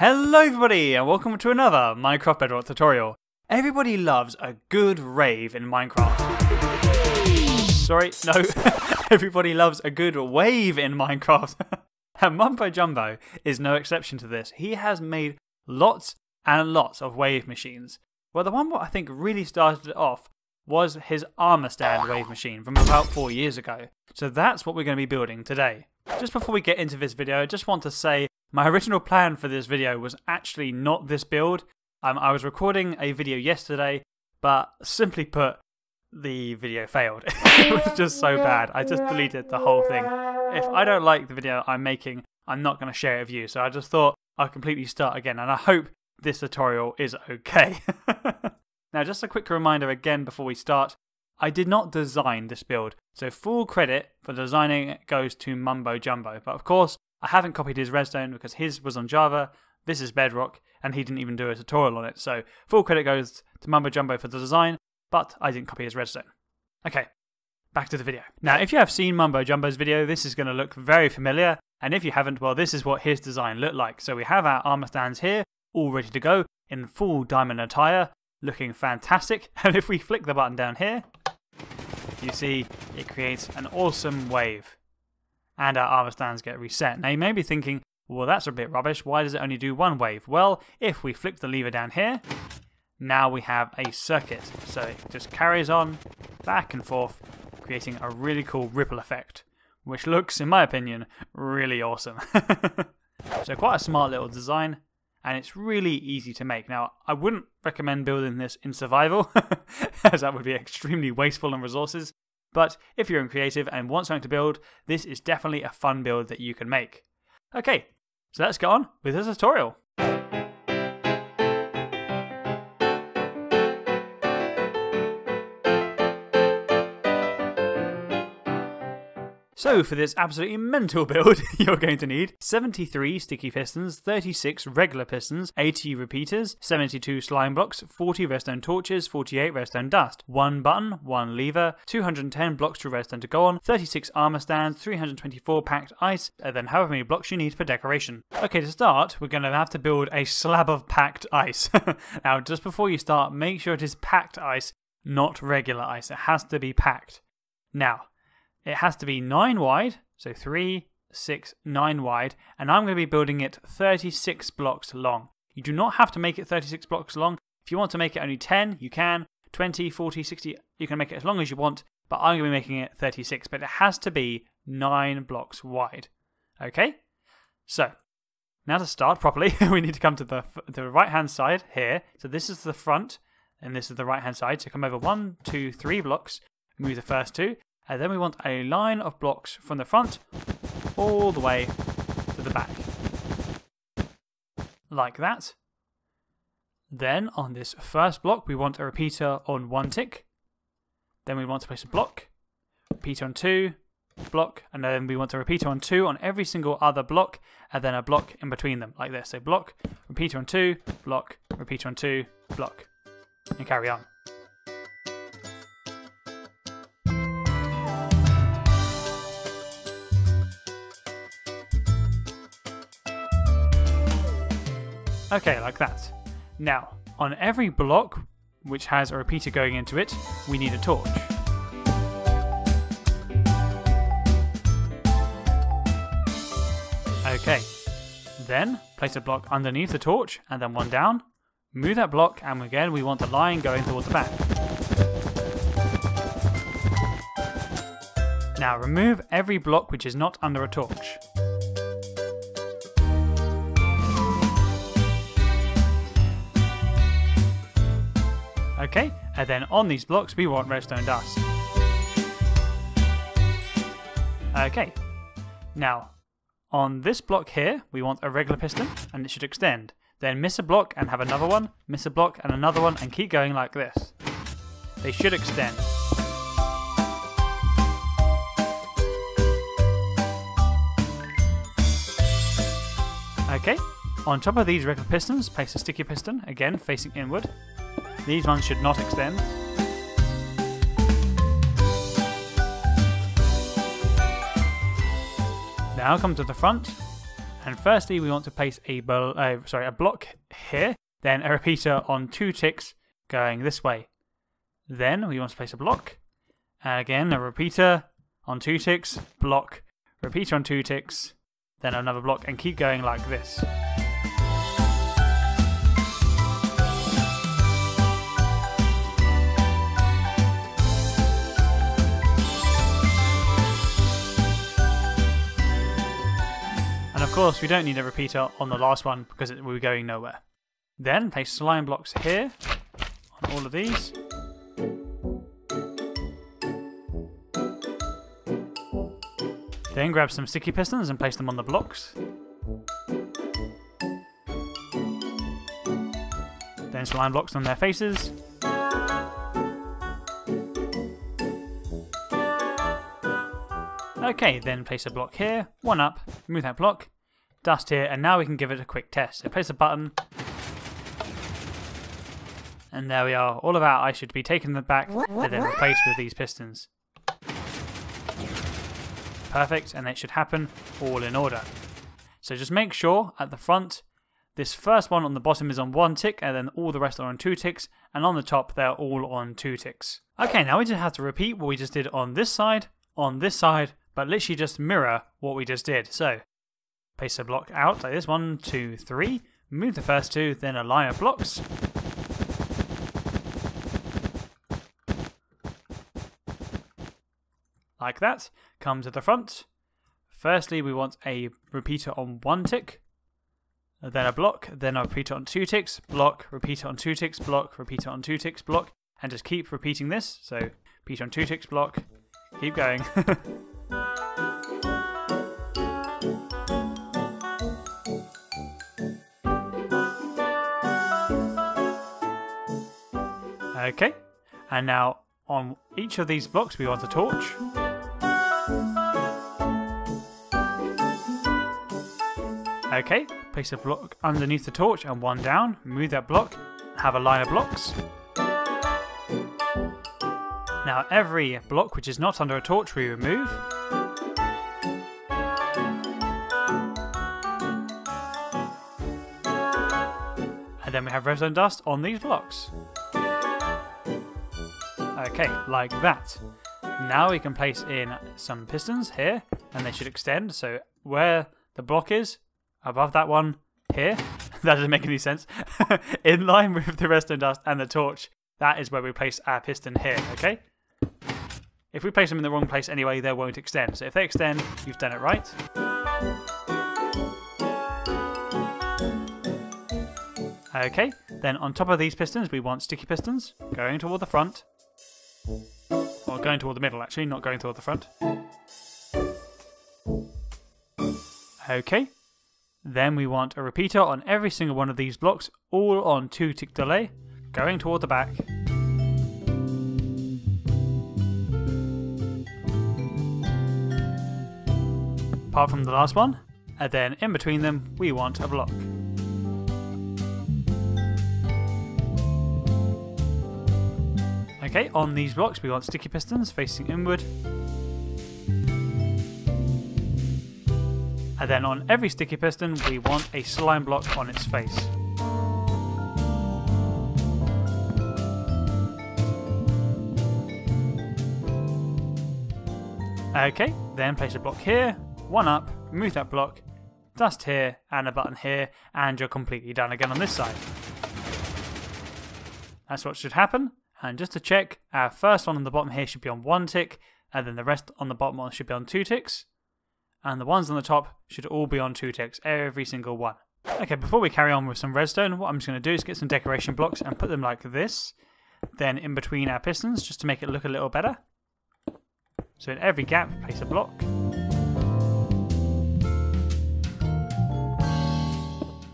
Hello everybody and welcome to another Minecraft Bedrock tutorial. Everybody loves a good rave in Minecraft. Sorry, no. Everybody loves a good wave in Minecraft. And Mumbo Jumbo is no exception to this. He has made lots and lots of wave machines. Well, the one that I think really started it off was his armor stand wave machine from about 4 years ago. So that's what we're going to be building today. Just before we get into this video, I just want to say my original plan for this video was actually not this build. I was recording a video yesterday, but simply put, the video failed. It was just so bad. I just deleted the whole thing. If I don't like the video I'm making, I'm not going to share it with you. So I just thought I'd completely start again, and I hope this tutorial is okay. Now, just a quick reminder again before we start. I did not design this build, so full credit for designing it goes to Mumbo Jumbo. But of course, I haven't copied his redstone because his was on Java, this is Bedrock, and he didn't even do a tutorial on it. So full credit goes to Mumbo Jumbo for the design, but I didn't copy his redstone. Okay, back to the video. Now, if you have seen Mumbo Jumbo's video, this is going to look very familiar. And if you haven't, well, this is what his design looked like. So we have our armor stands here, all ready to go, in full diamond attire, looking fantastic. And if we flick the button down here, you see it creates an awesome wave. And our armor stands get reset. Now you may be thinking, well, that's a bit rubbish. Why does it only do one wave? Well, if we flick the lever down here, now we have a circuit. So it just carries on back and forth, creating a really cool ripple effect, which looks, in my opinion, really awesome. So quite a smart little design, and it's really easy to make. Now, I wouldn't recommend building this in survival, as that would be extremely wasteful in resources. But if you're in creative and want something to build, this is definitely a fun build that you can make. Okay, so let's get on with the tutorial. So for this absolutely mental build, you're going to need 73 sticky pistons, 36 regular pistons, 80 repeaters, 72 slime blocks, 40 redstone torches, 48 redstone dust, 1 button, 1 lever, 210 blocks to redstone to go on, 36 armor stands, 324 packed ice, and then however many blocks you need for decoration. Okay, to start, we're going to have to build a slab of packed ice. Now, just before you start, make sure it is packed ice, not regular ice. It has to be packed. Now, it has to be 9 wide, so 3, 6, 9 wide, and I'm going to be building it 36 blocks long. You do not have to make it 36 blocks long. If you want to make it only 10, you can. 20, 40, 60, you can make it as long as you want, but I'm going to be making it 36, but it has to be 9 blocks wide. Okay? So, now to start properly, we need to come to the right-hand side here. So this is the front, and this is the right-hand side. So come over 1, 2, 3 blocks, move the first 2. And then we want a line of blocks from the front all the way to the back. Like that. Then on this first block we want a repeater on 1 tick. Then we want to place a block, repeater on 2, block, and then we want a repeater on 2 on every single other block, and then a block in between them, like this. So block, repeater on 2, block, repeater on 2, block, and carry on. Okay, like that. Now, on every block which has a repeater going into it, we need a torch. Okay, then place a block underneath the torch and then one down. Move that block, and again we want a line going towards the back. Now remove every block which is not under a torch. Okay, and then on these blocks we want redstone dust. Okay, now on this block here we want a regular piston and it should extend. Then miss a block and have another one, miss a block and another one, and keep going like this. They should extend. Okay, on top of these regular pistons place a sticky piston, again facing inward. These ones should not extend. Now come to the front And firstly, we want to place a block here, then a repeater on 2 ticks going this way. Then we want to place a block, and again a repeater on 2 ticks, block, repeater on 2 ticks, then another block, and keep going like this. And of course, we don't need a repeater on the last one because we're going nowhere. Then place slime blocks here on all of these. Then grab some sticky pistons and place them on the blocks. Then slime blocks on their faces. Okay, then place a block here, one up, move that block, dust here, and now we can give it a quick test. So place a button, and there we are. All of our ice should be taken back and then replaced with these pistons. Perfect, and it should happen all in order. So just make sure at the front, this first one on the bottom is on 1 tick, and then all the rest are on 2 ticks, and on the top they're all on 2 ticks. Okay, now we just have to repeat what we just did on this side, but literally just mirror what we just did. So, place a block out like this, 1, 2, 3, move the first 2, then a line of blocks. Like that, come to the front. Firstly, we want a repeater on 1 tick, then a block, then a repeater on 2 ticks, block, repeater on 2 ticks, block, repeater on 2 ticks, block, and just keep repeating this. So, repeater on 2 ticks, block, keep going. Okay, and now on each of these blocks we want a torch. Okay, place a block underneath the torch and 1 down, move that block, have a line of blocks. Now every block which is not under a torch we remove. And then we have redstone dust on these blocks. Okay, like that. Now we can place in some pistons here, and they should extend, so where the block is, above that one here, that doesn't make any sense, in line with the redstone dust and the torch, that is where we place our piston here, okay? If we place them in the wrong place anyway, they won't extend, so if they extend, you've done it right. Okay, then on top of these pistons we want sticky pistons, going toward the front. Or going toward the middle actually, not going toward the front. Okay, then we want a repeater on every single one of these blocks, all on 2 tick delay, going toward the back. Apart from the last one, and then in between them we want a block. Okay, on these blocks we want sticky pistons facing inward. And then on every sticky piston we want a slime block on its face. Okay, then place a block here, 1 up, remove that block, dust here and a button here, and you're completely done again on this side. That's what should happen. And just to check, our first one on the bottom here should be on 1 tick, and then the rest on the bottom should be on 2 ticks. And the ones on the top should all be on 2 ticks, every single one. Okay, before we carry on with some redstone, what I'm just going to do is get some decoration blocks and put them like this. Then in between our pistons, just to make it look a little better. So in every gap, place a block.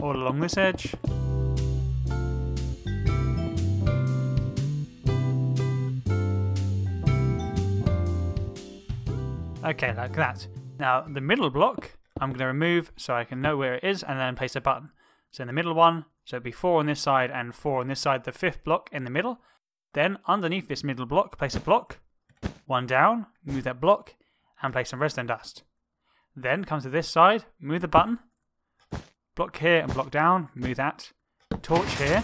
All along this edge. Okay, like that. Now, the middle block, I'm going to remove so I can know where it is, and then place a button. So in the middle one, so it'd be 4 on this side and 4 on this side, the 5th block in the middle. Then, underneath this middle block, place a block. 1 down, move that block, and place some redstone dust. Then, come to this side, move the button, Block here and block down. Remove that. Torch here.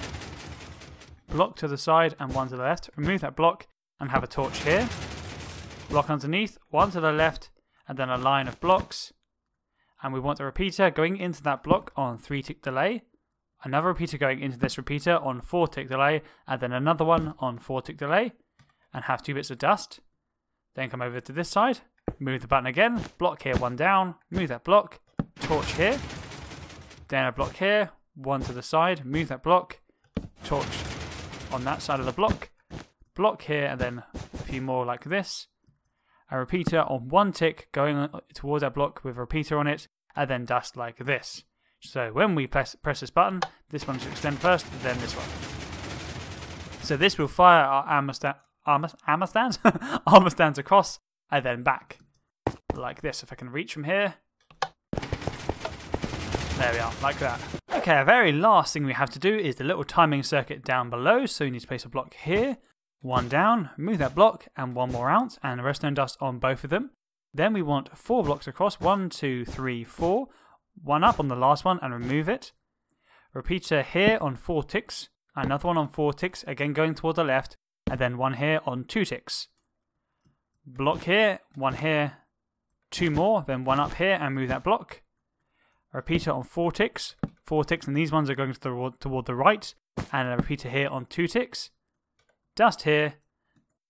Block to the side and one to the left. Remove that block and have a torch here. Block underneath, one to the left, and then a line of blocks. And we want a repeater going into that block on 3-tick delay. Another repeater going into this repeater on 4-tick delay, and then another one on 4-tick delay. And have 2 bits of dust. Then come over to this side, move the button again, block here, one down, move that block, torch here. Then a block here, one to the side, move that block, torch on that side of the block here, and then a few more like this. A repeater on 1 tick going towards that block with a repeater on it, and then dust like this. So when we press this button, this one should extend first, then this one. So this will fire our armor stands across, and then back. Like this, if I can reach from here. There we are, like that. Okay, our very last thing we have to do is the little timing circuit down below. So you need to place a block here, one down, move that block, and one more out, and redstone dust on both of them. Then we want 4 blocks across, 1, 2, 3, 4. One up on the last one and remove it. Repeater here on 4 ticks, another one on 4 ticks, again going toward the left, and then one here on 2 ticks. Block here, one here, 2 more, then one up here and move that block. A repeater on 4 ticks, and these ones are going toward the right, and a repeater here on 2 ticks. Dust here,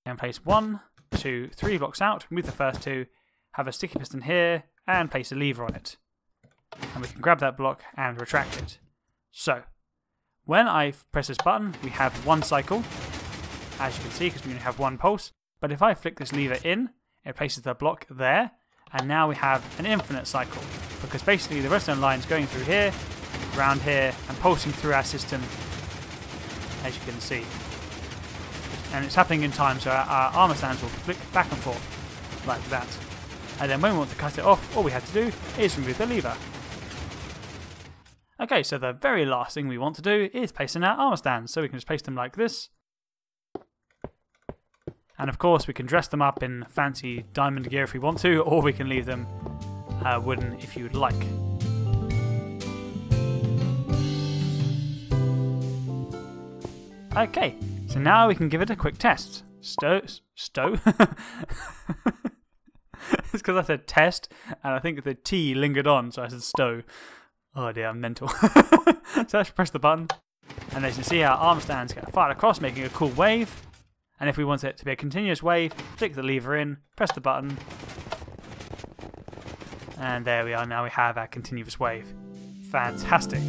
and place 1, 2, 3 blocks out, move the first 2, have a sticky piston here, and place a lever on it. And we can grab that block and retract it. So, when I press this button, we have 1 cycle, as you can see, because we only have 1 pulse. But if I flick this lever in, it places the block there, and now we have an infinite cycle, because basically the redstone line is going through here, around here, and pulsing through our system, as you can see. And it's happening in time, so our armor stands will flick back and forth, like that. And then when we want to cut it off, all we have to do is remove the lever. Okay, so the very last thing we want to do is place in our armor stands, so we can just place them like this. And of course we can dress them up in fancy diamond gear if we want to, or we can leave them wooden if you'd like. Okay, so now we can give it a quick test. Stow? It's because I said test, and I think the T lingered on, so I said stow. Oh dear, I'm mental. So let's press the button, and as you can see our arm stands get fired across, making a cool wave. And if we want it to be a continuous wave, flick the lever in, press the button, and there we are, now we have our continuous wave. Fantastic.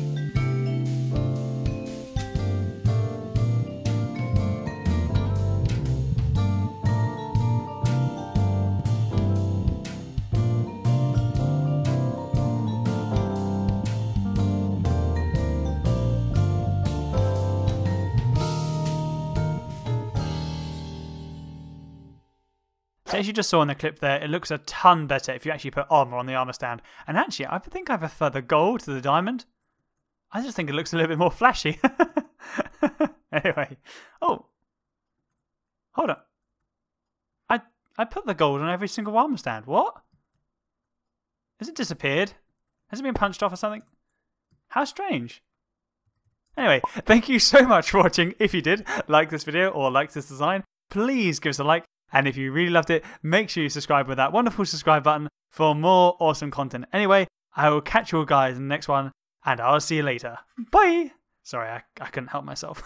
So as you just saw in the clip there, it looks a ton better if you actually put armor on the armor stand. And actually, I think I prefer the gold to the diamond. I just think it looks a little bit more flashy. Anyway. Oh. Hold on. I put the gold on every single armor stand. What? Has it disappeared? Has it been punched off or something? How strange. Anyway, thank you so much for watching. If you did like this video or like this design, please give us a like. And if you really loved it, make sure you subscribe with that wonderful subscribe button for more awesome content. Anyway, I will catch you all guys in the next one, and I'll see you later. Bye! Sorry, I couldn't help myself.